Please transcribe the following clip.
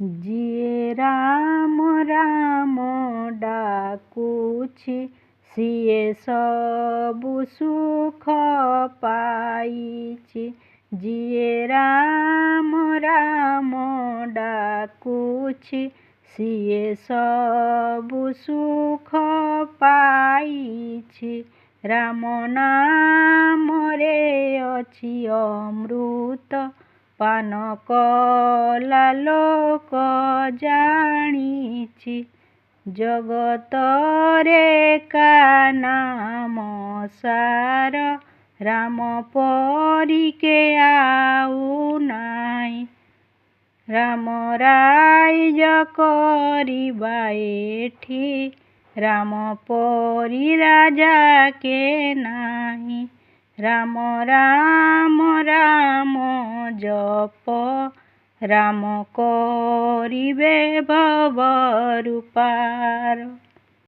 ଯିଏ ରାମ ରାମ ଡାକୁଛି ସିଏ ସବୁ ସୁଖ ପାଇଛି। ଯିଏ ରାମ ରାମ ଡାକୁଛି ସିଏ ସବୁ ସୁଖ ପାଇଛି। ରାମ ନାମରେ ଅଛି ଅମୃତ, ପାନ କଲା ଲୋକ ଜାଣିଛି। ଜଗତରେ କା ନାମ ସାର, ରାମ ପରି କେ ଆଉ ନାହିଁ। ରାମ ରାଜ୍ୟ କରିବା ଏଠି, ରାମ ପରି ରାଜା କେ ନାହିଁ। ରାମ ରାମ ରାମ ଜପ, ରାମ କରିବେ ଭବରୁ ପାର।